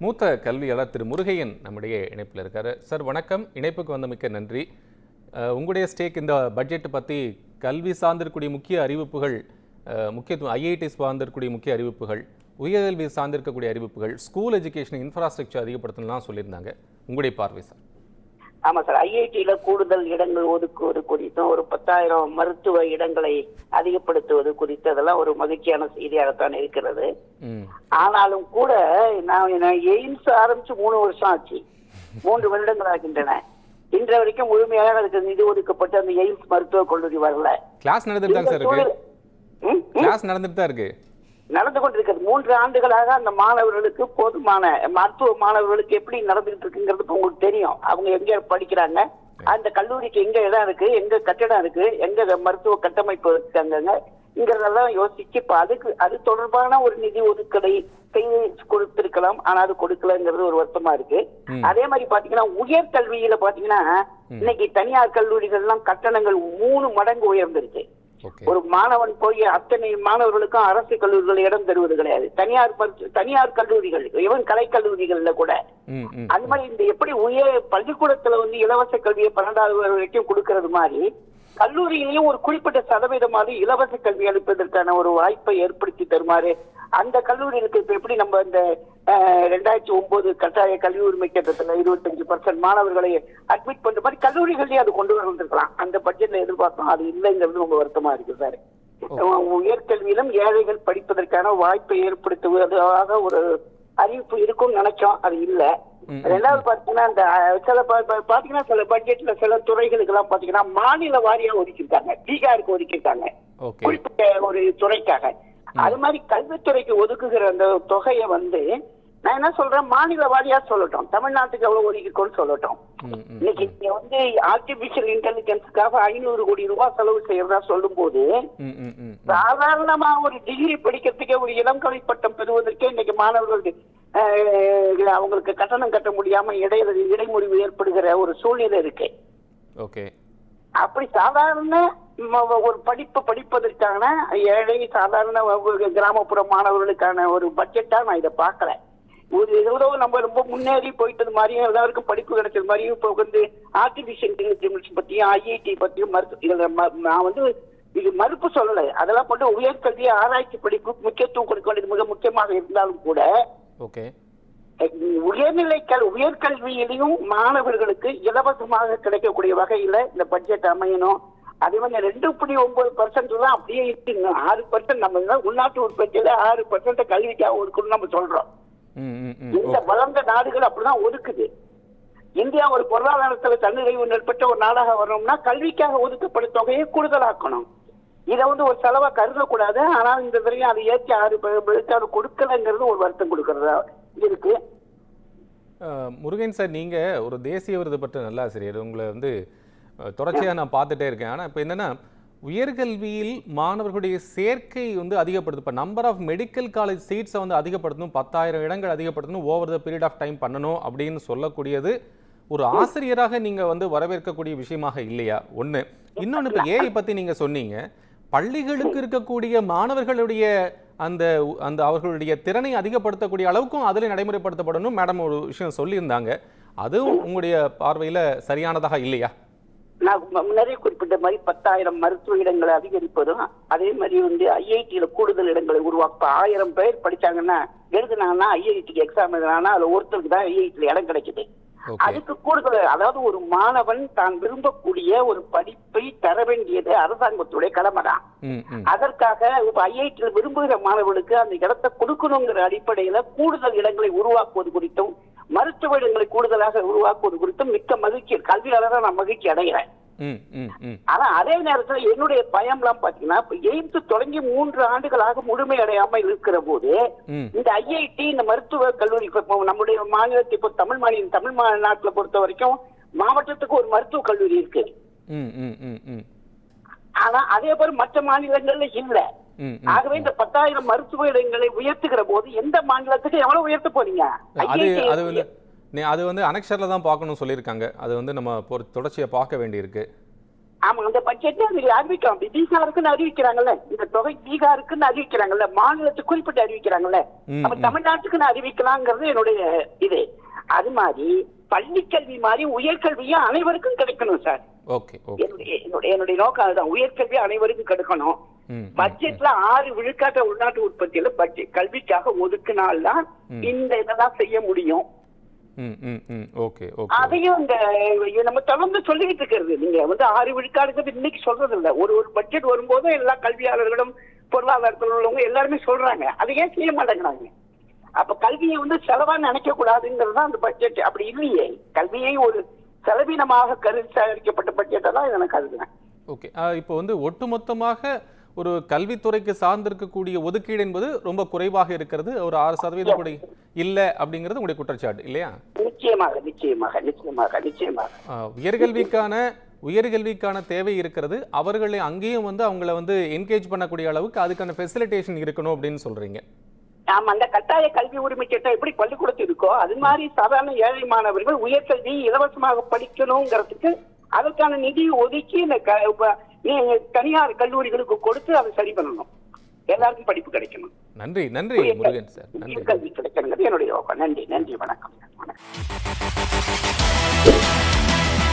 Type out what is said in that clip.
மூத்த கல்வியாளர் திரு முருகையன் நம்முடைய இணைப்பில் இருக்காரு. சார் வணக்கம், இணைப்புக்கு வந்தமைக்க நன்றி. உங்களுடைய ஸ்டேக் இந்த பட்ஜெட் பற்றி கல்வி சார்ந்திருக்கக்கூடிய முக்கிய அறிவிப்புகள், முக்கியத்துவம் ஐஐடி சார்ந்திருக்கக்கூடிய முக்கிய அறிவிப்புகள், உயர்கல்வி சார்ந்திருக்கக்கூடிய அறிவிப்புகள், ஸ்கூல் எஜுகேஷன் இன்ஃப்ராஸ்ட்ரக்சர் அதிகப்படுத்தலாம் சொல்லியிருந்தாங்க. உங்களுடைய பார்வை சார்? ஆமா சார், ஐஐடியில கூடுதல் இடங்கள் ஒதுக்குவது குறித்தும் ஒரு 10,000 மருத்துவ இடங்களை அதிகப்படுத்துவது குறித்து அதெல்லாம் ஒரு மகிழ்ச்சியான செய்தியாகத்தான் இருக்கிறது. ஆனாலும் கூட நான் எய்ம்ஸ் ஆரம்பிச்சு 3 வருஷம் ஆச்சு, 3 வருடங்கள் ஆகின்றன. இன்ற வரைக்கும் முழுமையாக அதுக்கு நிதி ஒதுக்கப்பட்டு அந்த எய்ம்ஸ் மருத்துவக் கல்லூரி வரல. கிளாஸ் நடந்துட்டு தான் இருக்கு. கிளாஸ் நடந்துட்டு தான் இருக்கு, நடந்து கொண்டிருக்கிறது. 3 ஆண்டுகளாக அந்த மாணவர்களுக்கு போதுமான மருத்துவ மாணவர்களுக்கு எப்படி நடந்துகிட்டு இருக்குங்கிறது உங்களுக்கு தெரியும். அவங்க எங்க படிக்கிறாங்க, அந்த கல்லூரிக்கு எங்க இடம் இருக்கு, எங்க கட்டடம் இருக்கு, எங்க மருத்துவ கட்டமைப்பு இருக்காங்கிறதெல்லாம் யோசிச்சு இப்ப அது தொடர்பான ஒரு நிதி ஒதுக்கீடை கொடுத்திருக்கலாம். ஆனா அது கொடுக்கலங்கிறது ஒரு வருத்தமா இருக்கு. அதே மாதிரி பாத்தீங்கன்னா உயர்கல்வியில பாத்தீங்கன்னா இன்னைக்கு தனியார் கல்லூரிகள் எல்லாம் கட்டணங்கள் 3 மடங்கு உயர்ந்திருக்கு. ஒரு மாணவன் போய் அத்தனை மாணவர்களுக்கும் அரசு கல்லூரிகள் இடம் தருவது கிடையாது. தனியார் கல்லூரிகள், இவன் கலை கல்லூரிகள்ல கூட அந்த மாதிரி இந்த எப்படி பள்ளிக்கூடத்துல இலவச கல்வியை 12வது வரைக்கும் கொடுக்கறது மாதிரி கல்லூரியிலையும் ஒரு குறிப்பிட்ட சதவீதமாவது இலவச கல்வி அளிப்பதற்கான ஒரு வாய்ப்பை ஏற்படுத்தி தருமாறு அந்த கல்லூரிகளுக்கு இப்ப எப்படி நம்ம இந்த 2009 கட்டாய கல்வி உரிமை சட்டத்துல 25% மாணவர்களை அட்மிட் பண்ற மாதிரி கல்லூரிகளே அது கொண்டு வந்திருக்கலாம். அந்த பட்ஜெட்ல எதிர்பார்த்தோம், அது இல்லைங்கிறது ரொம்ப வருத்தமா இருக்கு சார். உயர்கல்வியிலும் ஏழைகள் படிப்பதற்கான வாய்ப்பை ஏற்படுத்துவதாக ஒரு அறிவிப்பு இருக்கும்னு நினைச்சோம், அது இல்ல. 2வது பாத்தீங்கன்னா இந்த சில பட்ஜெட்ல சில துறைகளுக்கு எல்லாம் பாத்தீங்கன்னா மாநில வாரியா ஒதுக்கியிருக்காங்க. பீகாருக்கு ஒதுக்கியிருக்காங்க குறிப்பிட்ட ஒரு துறைக்காக. அது மாதிரி கல்வித்துறைக்கு ஒதுக்குகிற அந்த தொகையை நான் என்ன சொல்றேன், மாநில வாரியா சொல்லட்டும், தமிழ்நாட்டுக்கு எவ்வளவு ஒதுக்கிருக்கோன்னு சொல்லட்டும். இன்னைக்கு ஆர்டிபிஷியல் இன்டெலிஜென்ஸுக்காக 500 கோடி ரூபாய் செலவு செய்யறதா சொல்லும் போது சாதாரணமா ஒரு டிகிரி படிக்கிறதுக்கே ஒரு இளங்கலை பட்டம் பெறுவதற்கே இன்னைக்கு மாணவர்களுக்கு அவங்களுக்கு கட்டணம் கட்ட முடியாம இடைமுறிவு ஏற்படுகிற ஒரு சூழ்நிலை இருக்கு. அப்படி சாதாரண ஒரு படிப்பதற்கான ஏழை சாதாரண கிராமப்புற மாணவர்களுக்கான ஒரு பட்ஜெட்டா நான் இதை பார்க்கல. ஏதோ நம்ம ரொம்ப முன்னேறி போயிட்டது மாதிரியும் எல்லாருக்கும் படிப்பு கிடைச்சது மாதிரியும் இப்போ ஆர்டிபிஷியல் இன்டெலிஜென்ஸ் பத்தியும் ஐஐடி பத்தியும் நான் இது மறுப்பு சொல்லலை. அதெல்லாம் போட்டு உயர்கல்வி ஆராய்ச்சி படிப்பு முக்கியத்துவம் கொடுக்க வேண்டியது மிக முக்கியமாக இருந்தாலும் கூட உயர்கல்வியிலையும் மாணவர்களுக்கு இலவசமாக கிடைக்கக்கூடிய வகையில இந்த பட்ஜெட் அமையணும். அதே மாதிரி 2.9% தான் அப்படியே இருக்கு. 6% நம்ம உள்நாட்டு உற்பத்தியில 6% கல்விக்காக ஒதுக்கணும் நம்ம சொல்றோம். இந்த வளர்ந்த நாடுகள் அப்படிதான் ஒதுக்குது. இந்தியா ஒரு பொருளாதாரத்துல தன்னிறைவு ஏற்பட்ட ஒரு நாடாக வரணும்னா கல்விக்காக ஒதுக்கப்படும் தொகையை கூடுதலாக்கணும். இதை ஒரு செலவா கருதக்கூடாது. ஆனால் இந்த வரையும் அதை ஏற்றி 6% கொடுக்கலங்கிறது ஒரு வருத்தம் கொடுக்கறதா இருக்கு. முருகன் சார், நீங்க ஒரு தேசிய விருது பெற்ற நல்லாசிரியர், உங்களை தொடர்ச்சியாக நான் பார்த்துட்டே இருக்கேன். ஆனால் இப்போ என்னன்னா உயர்கல்வியில் மாணவர்களுடைய சேர்க்கை அதிகப்படுது. இப்போ நம்பர் ஆஃப் மெடிக்கல் காலேஜ் சீட்ஸை அதிகப்படுத்தணும், 10,000 இடங்கள் அதிகப்படுத்தணும், over the period of time பண்ணணும் அப்படின்னு சொல்லக்கூடியது ஒரு ஆசிரியராக நீங்கள் வரவேற்கக்கூடிய விஷயமாக இல்லையா? ஒன்று. இன்னொன்று, இப்போ ஏஐ பற்றி நீங்கள் சொன்னீங்க, பள்ளிகளுக்கு இருக்கக்கூடிய மாணவர்களுடைய அந்த அந்த அவர்களுடைய திறனை அதிகப்படுத்தக்கூடிய அளவுக்கும் அதில் நடைமுறைப்படுத்தப்படணும் மேடம் ஒரு விஷயம் சொல்லியிருந்தாங்க. அதுவும் உங்களுடைய பார்வையில் சரியானதாக இல்லையா? நான் முன்னரே குறிப்பிட்ட மாதிரி 10,000 மருத்துவ இடங்களை அதிகரிப்பதும், அதே மாதிரி ஐஐடியில கூடுதல் இடங்களை உருவாக்க 1000 பேர் படிச்சாங்கன்னா எழுதுனாங்கன்னா ஐஐடிக்கு எக்ஸாம் எழுதுனா அதுல ஒருத்தருக்கு தான் ஐஐடியில இடம் கிடைக்குது. அதுக்கு கூடுதல், அதாவது ஒரு மாணவன் தான் விரும்பக்கூடிய ஒரு படிப்பை தர வேண்டியது அரசாங்கத்துடைய கடமை தான். அதற்காக ஐஐடியில விரும்புகிற மாணவர்களுக்கு அந்த இடத்தை கொடுக்கணுங்கிற அடிப்படையில கூடுதல் இடங்களை உருவாக்குவது குறித்தும் மருத்துவ இடங்களை கூடுதலாக உருவாக்குவது குறித்தும் மிக்க மகிழ்ச்சி, கல்வியாளராக நான் மகிழ்ச்சி அடைகிறேன். ஆனா அதே நேரத்தில் என்னுடைய பயம் எல்லாம் பாத்தீங்கன்னா எய்ம்ஸ் தொடங்கி 3 ஆண்டுகளாக முழுமை அடையாம இருக்கிற போது இந்த ஐஐடி இந்த மருத்துவ கல்லூரி நம்முடைய மாநிலத்தை இப்போ தமிழ்நாட்டுல பொறுத்த வரைக்கும் மாவட்டத்துக்கு ஒரு மருத்துவ கல்லூரி இருக்கு. ஆனா அதே போல மற்ற மாநிலங்கள்ல இல்ல. ஆகவே இந்த 10,000 மருத்துவ இடங்களை உயர்த்துகிற போது எந்த மாநிலத்துக்கு எவ்வளவு உயர்த்த போறீங்க? அது அனெக்சர்ல தான் பார்க்கணும் சொல்லியிருக்காங்க. அது நம்ம தொடர்ச்சியை பார்க்க வேண்டியிருக்கு. ஆமா, அந்த பட்ஜெட்ல அது அறிவிக்கலாம். பீகாருக்குன்னு அறிவிக்கிறாங்கல்ல, இந்த தொகை பீகாருக்குன்னு அறிவிக்கிறாங்கல்ல, மாநிலத்துக்கு குறிப்பிட்டு அறிவிக்கிறாங்கல்ல, அப்ப தமிழ்நாட்டுக்குன்னு அறிவிக்கலாங்கிறது என்னுடைய இது. அது மாதிரி பள்ளிக்கல்வி மாதிரி உயர்கல்வியும் அனைவருக்கும் கிடைக்கணும் சார். என்னுடைய நோக்கம் அதுதான், உயர்கல்வி அனைவருக்கும் கிடைக்கணும். பட்ஜெட்ல 6 விழுக்காட்ட உள்நாட்டு உற்பத்தியில பட்ஜெட் கல்விக்காக ஒதுக்கினால்தான் இந்த இதெல்லாம் செய்ய முடியும். அதையும் இந்த நம்ம தொடர்ந்து சொல்லிட்டு இருக்கிறது. நீங்க 6 விழுக்காடுங்கிறது இன்னைக்கு சொல்றது இல்ல, ஒரு பட்ஜெட் வரும்போது எல்லா கல்வியாளர்களும் பொருளாதாரத்தில் உள்ளவங்க எல்லாருமே சொல்றாங்க. அதை ஏன் செய்ய மாட்டேங்கிறாங்க? அப்ப கல்வியை செலவா நினைக்க கூடாதுங்கிறது தான் அந்த பட்ஜெட். அப்படி இல்லையே, கல்வியை ஒரு செலவினமாக கருதி தயாரிக்கப்பட்ட பட்ஜெட்டை தான் எனக்கு கருதுறேன். ஓகே, இப்போ ஒட்டுமொத்தமாக ஒரு கல்வித்துறைக்கு சார்ந்திருக்கக்கூடிய ஒதுக்கீடு என்பது ரொம்ப குறைவாக இருக்கிறது, ஒரு 6% கூட இல்ல அப்படிங்கிறது உங்களுடைய குற்றச்சாட்டு இல்லையா? நிச்சயமாக நிச்சயமாக நிச்சயமாக நிச்சயமாக. உயர்கல்விக்கான தேவை இருக்கிறது, அவர்களை அங்கேயும் அவங்கள என்கேஜ் பண்ணக்கூடிய அளவுக்கு அதுக்கான ஃபெசிலிட்டேஷன் இருக்கணும் அப்படின்னு சொல்றீங்க. ஆமா, அந்த கட்டாய கல்வி உரிமை சட்டம் எப்படி பள்ளிக்கூடத்தில் இருக்கோ அது மாதிரி சாதாரண ஏழை மாணவர்கள் உயர்கல்வி இலவசமாக படிக்கணுங்கிறதுக்கு அதற்கான நிதி ஒதுக்கி இந்த தனியார் கல்லூரிகளுக்கு கொடுத்து அதை சரி பண்ணணும். எல்லாருக்கும் படிப்பு கிடைக்கணும். நன்றி நன்றி முருகன் சார். கல்வி கிடைக்கணுங்கிறது என்னுடைய நோக்கம். நன்றி நன்றி, வணக்கம்.